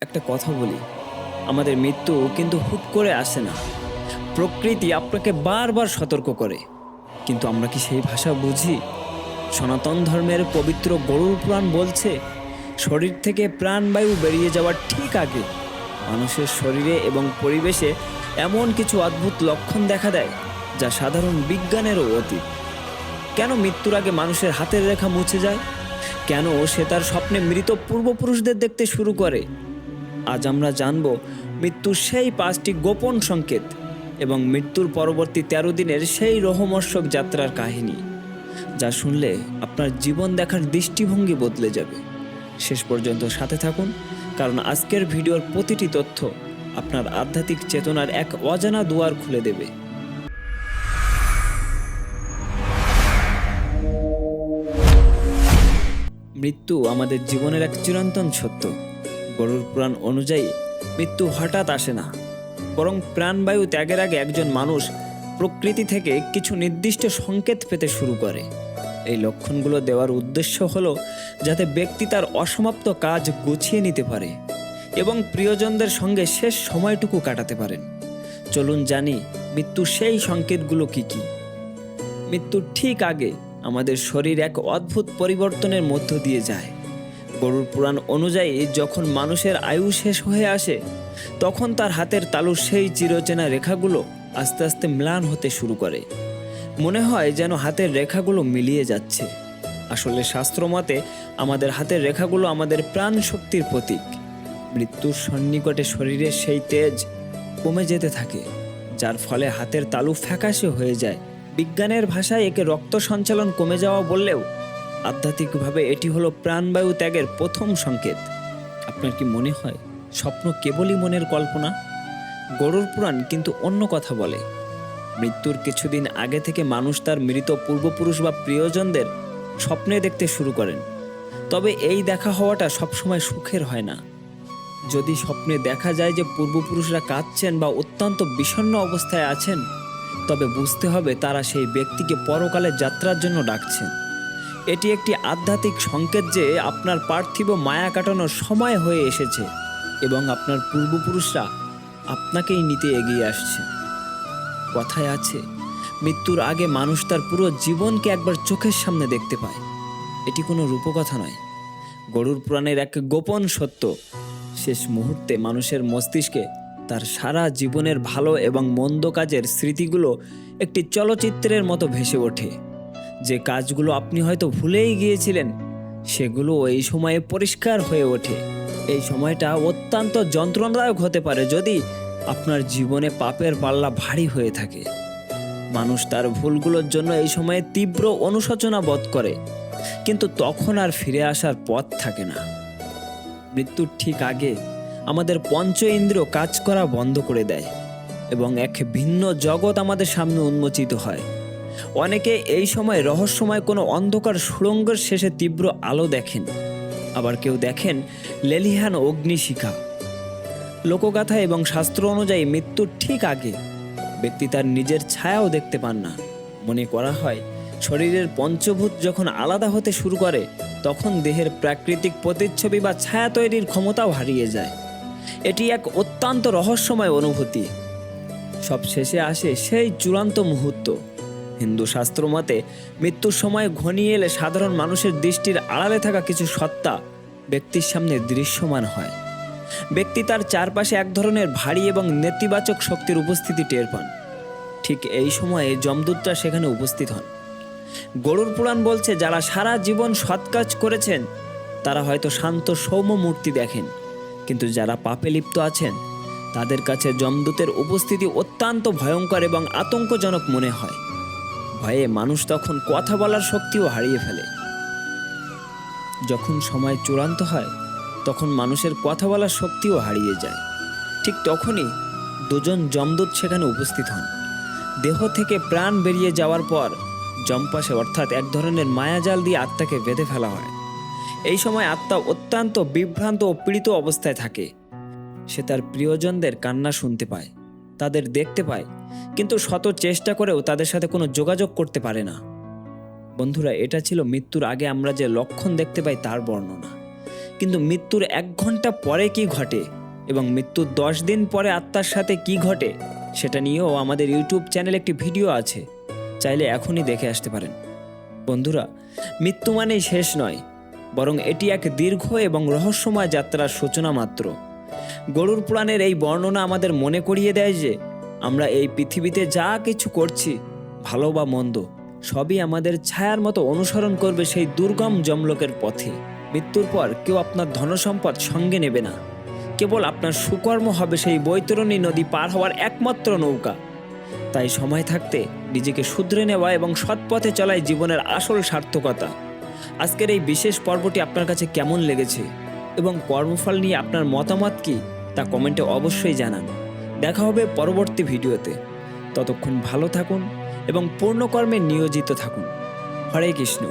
একটা কথা বলি, আমাদের মৃত্যু কিন্তু হুট করে আসে না। প্রকৃতি আপনাকে বারবার সতর্ক করে, কিন্তু আমরা কি সেই ভাষা বুঝি? সনাতন ধর্মের পবিত্র গরুড় পুরাণ বলছে, শরীর থেকে প্রাণবায়ু বেরিয়ে যাওয়ার ঠিক আগে মানুষের শরীরে এবং পরিবেশে এমন কিছু অদ্ভুত লক্ষণ দেখা দেয় যা সাধারণ বিজ্ঞানেরও অতীত। কেন মৃত্যুর আগে মানুষের হাতের রেখা মুছে যায়? কেন সে তার স্বপ্নে মৃত পূর্বপুরুষদের দেখতে শুরু করে? আজ আমরা জানব মৃত্যুর সেই 5টি গোপন সংকেত এবং মৃত্যুর পরবর্তী 13 দিনের সেই রোমহর্ষক যাত্রার কাহিনী, যা শুনলে আপনার জীবন দেখার দৃষ্টিভঙ্গি বদলে যাবে। শেষ পর্যন্ত সাথে থাকুন, কারণ আজকের ভিডিওর প্রতিটি তথ্য আপনার আধ্যাত্মিক চেতনার এক অজানা দুয়ার খুলে দেবে। মৃত্যু আমাদের জীবনের এক চিরন্তন সত্য। গরুড় পুরাণ অনুযায়ী মৃত্যু হঠাৎ আসে না, বরং প্রাণবায়ু ত্যাগের আগে একজন মানুষ প্রকৃতি থেকে কিছু নির্দিষ্ট সংকেত পেতে শুরু করে। এই লক্ষণগুলো দেওয়ার উদ্দেশ্য হলো যাতে ব্যক্তি তার অসমাপ্ত কাজ গুছিয়ে নিতে পারে এবং প্রিয়জনদের সঙ্গে শেষ সময়টুকু কাটাতে পারেন। চলুন জানি মৃত্যুর সেই সংকেতগুলো কি কি। মৃত্যুর ঠিক আগে আমাদের শরীর এক অদ্ভুত পরিবর্তনের মধ্য দিয়ে যায়। গরুড় পুরাণ অনুযায়ী যখন মানুষের আয়ু শেষ হয়ে আসে, তখন তার হাতের তালুর সেই চিরচেনা রেখাগুলো আস্তে আস্তে ম্লান হতে শুরু করে। মনে হয় যেন হাতের রেখাগুলো মিলিয়ে যাচ্ছে। আসলে শাস্ত্রমতে আমাদের হাতের রেখাগুলো আমাদের প্রাণ শক্তির প্রতীক। মৃত্যুর সন্নিকটে শরীরের সেই তেজ কমে যেতে থাকে, যার ফলে হাতের তালু ফ্যাকাশে হয়ে যায়। বিজ্ঞানের ভাষায় একে রক্ত সঞ্চালন কমে যাওয়া বললেও আধ্যাত্মিকভাবে এটি হলো প্রাণবায়ু ত্যাগের প্রথম সংকেত। আপনার কি মনে হয় স্বপ্ন কেবলই মনের কল্পনা? গরুড় পুরাণ কিন্তু অন্য কথা বলে। মৃত্যুর কিছুদিন আগে থেকে মানুষ তার মৃত পূর্বপুরুষ বা প্রিয়জনদের স্বপ্নে দেখতে শুরু করেন। তবে এই দেখা হওয়াটা সবসময় সুখের হয় না। যদি স্বপ্নে দেখা যায় যে পূর্বপুরুষরা কাঁদছেন বা অত্যন্ত বিষণ্ণ অবস্থায় আছেন, তবে বুঝতে হবে তারা সেই ব্যক্তিকে পরকালে যাত্রার জন্য ডাকছেন। এটি একটি আধ্যাত্মিক সংকেত যে আপনার পার্থিব মায়া কাটানোর সময় হয়ে এসেছে এবং আপনার পূর্বপুরুষরা আপনাকেই নিতে এগিয়ে আসছে। কথায় আছে, মৃত্যুর আগে মানুষ তার পুরো জীবনকে একবার চোখের সামনে দেখতে পায়। এটি কোনো রূপকথা নয়, গরুড় পুরাণের এক গোপন সত্য। শেষ মুহূর্তে মানুষের মস্তিষ্কে তার সারা জীবনের ভালো এবং মন্দ কাজের স্মৃতিগুলো একটি চলচ্চিত্রের মতো ভেসে ওঠে। যে কাজগুলো আপনি হয়তো ভুলেই গিয়েছিলেন, সেগুলো এই সময়ে পরিষ্কার হয়ে ওঠে। এই সময়টা অত্যন্ত যন্ত্রণাদায়ক হতে পারে যদি আপনার জীবনে পাপের পাল্লা ভারী হয়ে থাকে। মানুষ তার ভুলগুলোর জন্য এই সময়ে তীব্র অনুশোচনা বোধ করে, কিন্তু তখন আর ফিরে আসার পথ থাকে না। মৃত্যুর ঠিক আগে আমাদের পঞ্চ ইন্দ্রিয় কাজ করা বন্ধ করে দেয় এবং এক ভিন্ন জগৎ আমাদের সামনে উন্মোচিত হয়। অনেকে এই সময় রহস্যময় কোনো অন্ধকার সুড়ঙ্গের শেষে তীব্র আলো দেখেন, আবার কেউ দেখেন লেলিহান অগ্নিশিখা। লোকগাথা এবং শাস্ত্র অনুযায়ী মৃত্যুর ঠিক আগে ব্যক্তি তার নিজের ছায়াও দেখতে পান না। মনে করা হয় শরীরের পঞ্চভূত যখন আলাদা হতে শুরু করে, তখন দেহের প্রাকৃতিক প্রতিচ্ছবি বা ছায়া তৈরির ক্ষমতাও হারিয়ে যায়। এটি এক অত্যন্ত রহস্যময় অনুভূতি। সব শেষে আসে সেই চূড়ান্ত মুহূর্ত। হিন্দু শাস্ত্র মতে মৃত্যুর সময় ঘনিয়ে এলে সাধারণ মানুষের দৃষ্টির আড়ালে থাকা কিছু সত্তা ব্যক্তির সামনে দৃশ্যমান হয়। ব্যক্তি তার চারপাশে এক ধরনের ভারী এবং নেতিবাচক শক্তির উপস্থিতি টের পান। ঠিক এই সময়ে যমদূতরা সেখানে উপস্থিত হন। গরুড় পুরাণ বলছে, যারা সারা জীবন সৎ কাজ করেছেন তারা হয়তো শান্ত সৌম্য মূর্তি দেখেন, কিন্তু যারা পাপে লিপ্ত আছেন তাদের কাছে যমদূতের উপস্থিতি অত্যন্ত ভয়ঙ্কর এবং আতঙ্কজনক মনে হয়। ভয়ে মানুষ তখন কথা বলার শক্তিও হারিয়ে ফেলে। যখন সময় চূড়ান্ত হয়, তখন মানুষের কথা বলার শক্তিও হারিয়ে যায়। ঠিক তখনই দুজন যমদূত সেখানে উপস্থিত হন। দেহ থেকে প্রাণ বেরিয়ে যাওয়ার পর যমপাশে অর্থাৎ এক ধরনের মায়াজাল দিয়ে আত্মাকে বেঁধে ফেলা হয়। এই সময় আত্মা অত্যন্ত বিভ্রান্ত ও পীড়িত অবস্থায় থাকে। সে তার প্রিয়জনদের কান্না শুনতে পায়, তাদের দেখতে পায়, কিন্তু শত চেষ্টা করেও তাদের সাথে কোনো যোগাযোগ করতে পারে না। বন্ধুরা, এটা ছিল মৃত্যুর আগে আমরা যে লক্ষণ দেখতে পাই তার বর্ণনা। কিন্তু মৃত্যুর 1 ঘন্টা পরে কি ঘটে এবং মৃত্যুর 10 দিন পরে আত্মার সাথে কি ঘটে সেটা নিয়েও আমাদের ইউটিউব চ্যানেলে একটি ভিডিও আছে, চাইলে এখনই দেখে আসতে পারেন। বন্ধুরা, মৃত্যু মানেই শেষ নয়, বরং এটি এক দীর্ঘ এবং রহস্যময় যাত্রার সূচনা মাত্র। গরুড় পুরাণের এই বর্ণনা আমাদের মনে করিয়ে দেয় যে আমরা এই পৃথিবীতে যা কিছু করছি, ভালো বা মন্দ, সবই আমাদের ছায়ার মতো অনুসরণ করবে সেই দুর্গম যমলোকের পথে। মৃত্যুর পর কেউ আপনার ধনসম্পদ সঙ্গে নেবে না, কেবল আপনার সুকর্ম হবে সেই বৈতরণী নদী পার হওয়ার একমাত্র নৌকা। তাই সময় থাকতে নিজেকে শুধরে নেওয়া এবং সৎ পথে চলাই জীবনের আসল সার্থকতা। আজকের এই বিশেষ পর্বটি আপনার কাছে কেমন লেগেছে এবং কর্মফল নিয়ে আপনার মতামত কি তা কমেন্টে অবশ্যই জানান। দেখা হবে পরবর্তী ভিডিওতে। ততক্ষণ ভালো থাকুন এবং পূর্ণকর্মে নিয়োজিত থাকুন। হরে কৃষ্ণ।